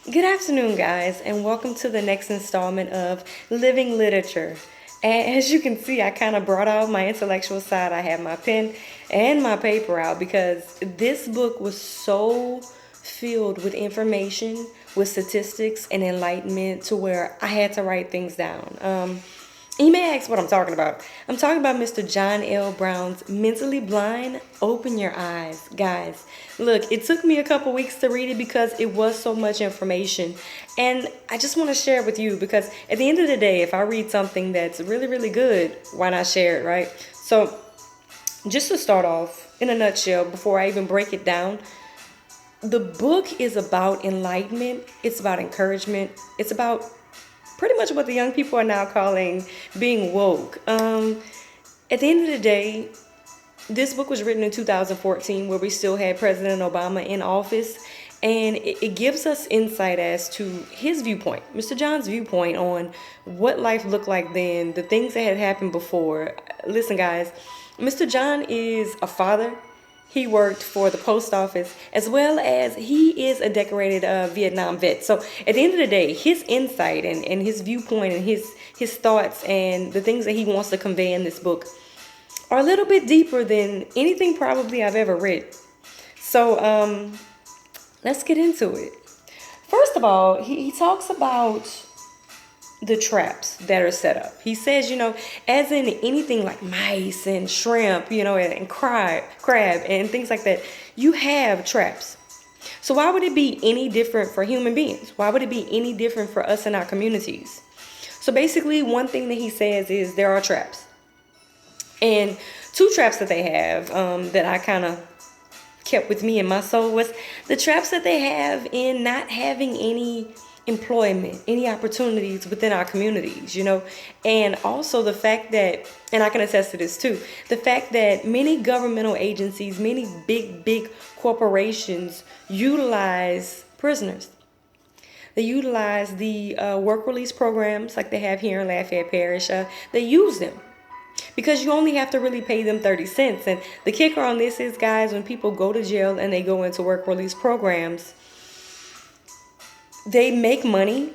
Good afternoon, guys, and welcome to the next installment of Living Literature. And as you can see, I kind of brought out my intellectual side. I have my pen and my paper out because this book was so filled with information, with statistics and enlightenment to where I had to write things down. You may ask what I'm talking about. I'm talking about Mr. John L. Brown's Mentally Blind, Open Your Eyes. Guys, look, it took me a couple weeks to read it because it was so much information. And I just want to share it with you because at the end of the day, if I read something that's really, really good, why not share it, right? So, just to start off, in a nutshell, before I even break it down, the book is about enlightenment, it's about encouragement, it's about pretty much what the young people are now calling being woke. At the end of the day, this book was written in 2014, where we still had President Obama in office, and it gives us insight as to his viewpoint, Mr. John's viewpoint on what life looked like then, the things that had happened before. Listen, guys, Mr. John is a father. He worked for the post office, as well as he is a decorated Vietnam vet. So at the end of the day, his insight and his viewpoint and his thoughts and the things that he wants to convey in this book are a little bit deeper than anything probably I've ever read. So let's get into it. First of all, he talks about the traps that are set up. He says, as in anything like mice and shrimp, and crab and things like that, you have traps. So why would it be any different for human beings? Why would it be any different for us in our communities? So basically, one thing that he says is there are traps. And two traps that they have that I kind of kept with me in my soul was the traps that they have in not having any employment, any opportunities within our communities, and also the fact that, and I can attest to this too, the fact that many governmental agencies, many big corporations utilize prisoners. They utilize the work release programs like they have here in Lafayette Parish. They use them because you only have to really pay them 30 cents. And the kicker on this is, guys, when people go to jail and they go into work release programs, they make money,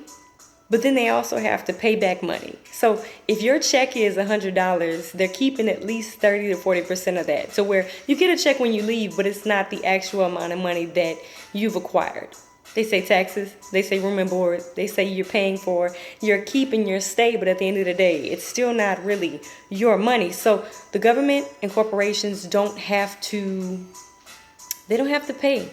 but then they also have to pay back money. So if your check is $100, they're keeping at least 30 to 40% of that. So where you get a check when you leave, but it's not the actual amount of money that you've acquired. They say taxes, they say room and board, they say you're paying for, you're keeping your stay, but at the end of the day, it's still not really your money. So the government and corporations don't have to pay.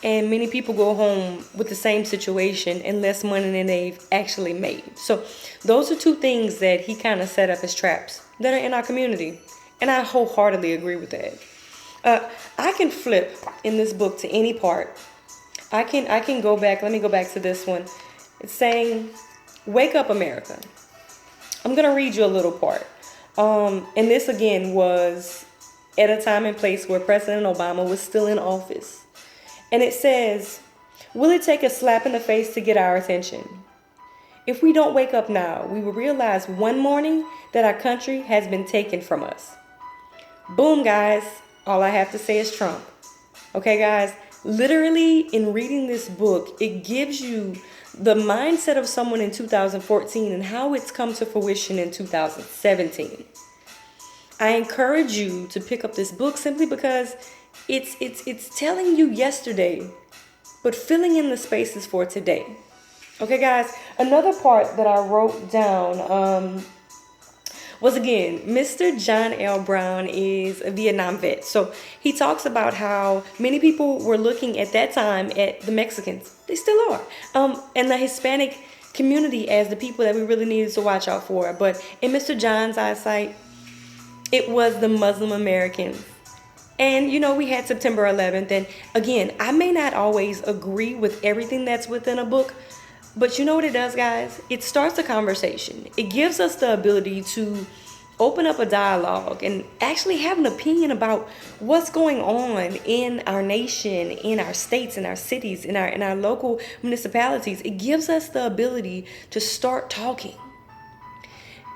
And many people go home with the same situation and less money than they've actually made. So those are two things that he kind of set up as traps that are in our community. And I wholeheartedly agree with that. I can flip in this book to any part. I can go back. Let me go back to this one. It's saying, "Wake up, America." I'm going to read you a little part. And this, again, was at a time and place where President Obama was still in office. And it says, "Will it take a slap in the face to get our attention? If we don't wake up now, we will realize one morning that our country has been taken from us." Boom, guys. All I have to say is Trump. Okay, guys? Literally, in reading this book, it gives you the mindset of someone in 2014 and how it's come to fruition in 2017. I encourage you to pick up this book simply because it's telling you yesterday, but filling in the spaces for today. Okay, guys, another part that I wrote down was, again, Mr. John L. Brown is a Vietnam vet. So he talks about how many people were looking at that time at the Mexicans. They still are. And the Hispanic community as the people that we really needed to watch out for. But in Mr. John's eyesight, it was the Muslim Americans. And, we had September 11th. And again, I may not always agree with everything that's within a book, but you know what it does, guys? It starts a conversation. It gives us the ability to open up a dialogue and actually have an opinion about what's going on in our nation, in our states, in our cities, in our local municipalities. It gives us the ability to start talking.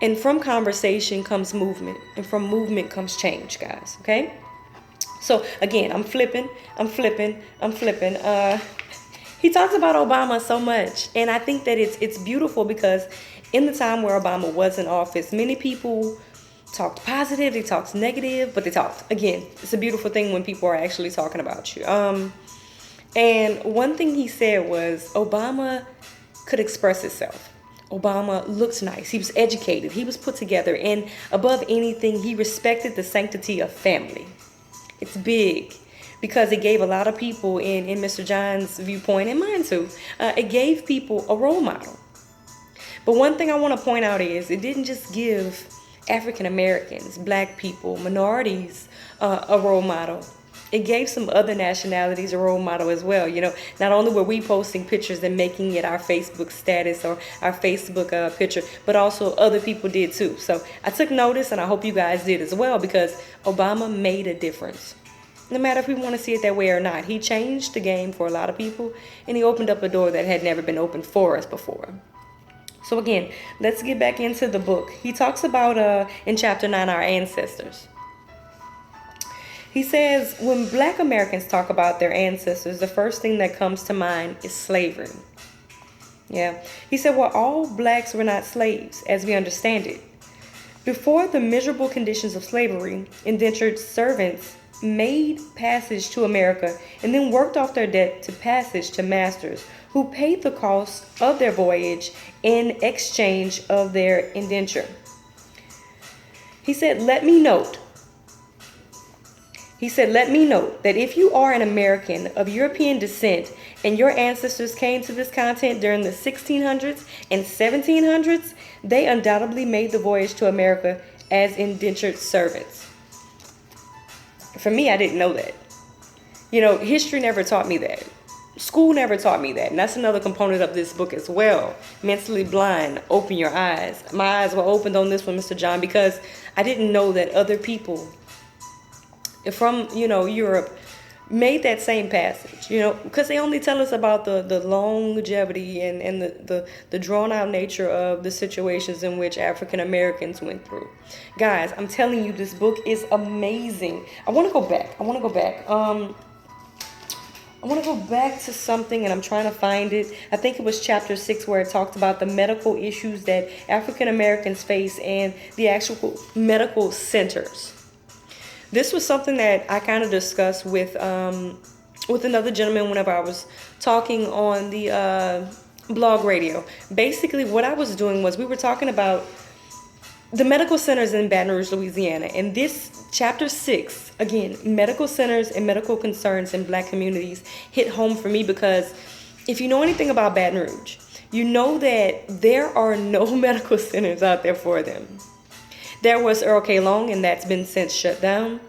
And from conversation comes movement, and from movement comes change, guys, okay? So again, I'm flipping. He talks about Obama so much, and I think that it's beautiful because in the time where Obama was in office, many people talked positive, they talked negative, but they talked. Again, it's a beautiful thing when people are actually talking about you. And one thing he said was Obama could express himself. Obama looked nice. He was educated. He was put together. And above anything, he respected the sanctity of family. It's big because it gave a lot of people in Mr. John's viewpoint and mine too, it gave people a role model. But one thing I want to point out is it didn't just give African Americans, black people, minorities a role model. It gave some other nationalities a role model as well. You know, not only were we posting pictures and making it our Facebook status or our Facebook picture, but also other people did too. So I took notice, and I hope you guys did as well, because Obama made a difference. No matter if we want to see it that way or not, he changed the game for a lot of people, and he opened up a door that had never been opened for us before. So again, let's get back into the book. He talks about, in chapter 9, our ancestors. He says, when black Americans talk about their ancestors, the first thing that comes to mind is slavery. Yeah. He said, well, all blacks were not slaves, as we understand it. Before the miserable conditions of slavery, indentured servants made passage to America and then worked off their debt to passage to masters who paid the cost of their voyage in exchange of their indenture. He said, let me note that if you are an American of European descent and your ancestors came to this continent during the 1600s and 1700s, they undoubtedly made the voyage to America as indentured servants. For me, I didn't know that. You know, history never taught me that. School never taught me that. And that's another component of this book as well. Mentally blind, open your eyes. My eyes were opened on this one, Mr. John, because I didn't know that other people from, Europe made that same passage, because they only tell us about the longevity and the drawn out nature of the situations in which African Americans went through. Guys, I'm telling you, this book is amazing. I want to go back. I want to go back to something, and I'm trying to find it. I think it was chapter 6 where it talked about the medical issues that African Americans face and the actual medical centers. This was something that I kind of discussed with another gentleman whenever I was talking on the blog radio. Basically, what I was doing was we were talking about the medical centers in Baton Rouge, Louisiana. And this chapter 6, again, medical centers and medical concerns in black communities hit home for me because if you know anything about Baton Rouge, you know that there are no medical centers out there for them. There was Earl K. Long, and that's been since shut down.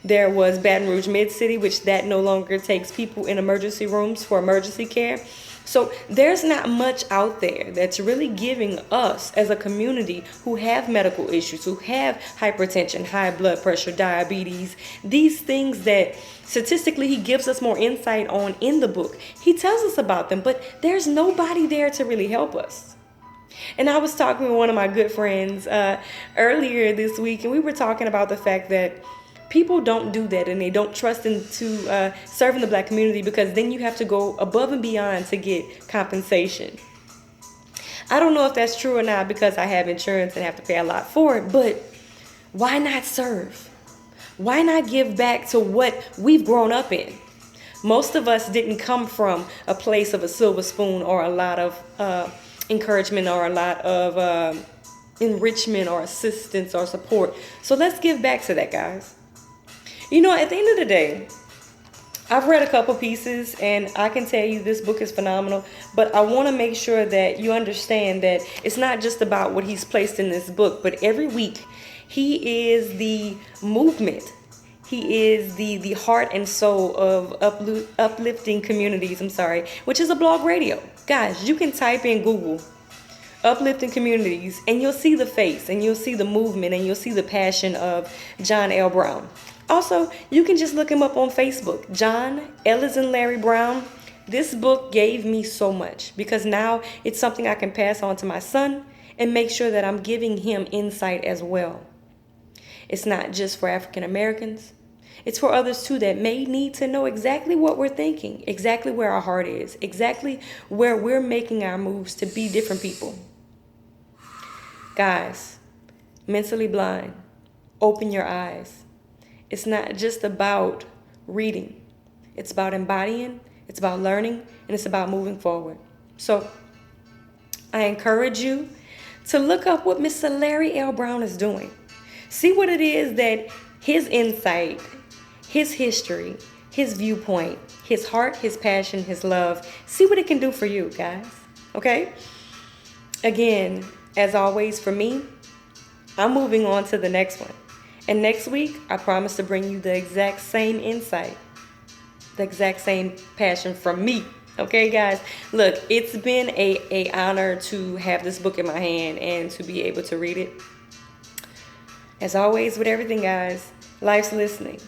There was Baton Rouge Mid-City, which that no longer takes people in emergency rooms for emergency care. So there's not much out there that's really giving us as a community who have medical issues, who have hypertension, high blood pressure, diabetes, these things that statistically he gives us more insight on in the book. He tells us about them, but there's nobody there to really help us. And I was talking with one of my good friends earlier this week, and we were talking about the fact that people don't do that, and they don't trust into serving the black community because then you have to go above and beyond to get compensation. I don't know if that's true or not because I have insurance and have to pay a lot for it, but why not serve? Why not give back to what we've grown up in? Most of us didn't come from a place of a silver spoon or a lot of encouragement or a lot of enrichment or assistance or support. So let's give back to that, guys. At the end of the day, I've read a couple pieces and I can tell you this book is phenomenal, but I want to make sure that you understand that it's not just about what he's placed in this book, but every week he is the movement. He is the heart and soul of Uplifting Communities, which is a blog radio. Guys, you can type in Google Uplifting Communities and you'll see the face and you'll see the movement and you'll see the passion of John L. Brown. Also, you can just look him up on Facebook. John, L as in Larry Brown. This book gave me so much because now it's something I can pass on to my son and make sure that I'm giving him insight as well. It's not just for African Americans. It's for others too that may need to know exactly what we're thinking, exactly where our heart is, exactly where we're making our moves to be different people. Guys, mentally blind, open your eyes. It's not just about reading. It's about embodying, it's about learning, and it's about moving forward. So I encourage you to look up what Mr. Larry L. Brown is doing. See what it is that his insight, his history, his viewpoint, his heart, his passion, his love, see what it can do for you, guys. Okay? Again, as always for me, I'm moving on to the next one. And next week, I promise to bring you the exact same insight, the exact same passion from me. Okay, guys? Look, it's been a honor to have this book in my hand and to be able to read it. As always with everything, guys, life's listening.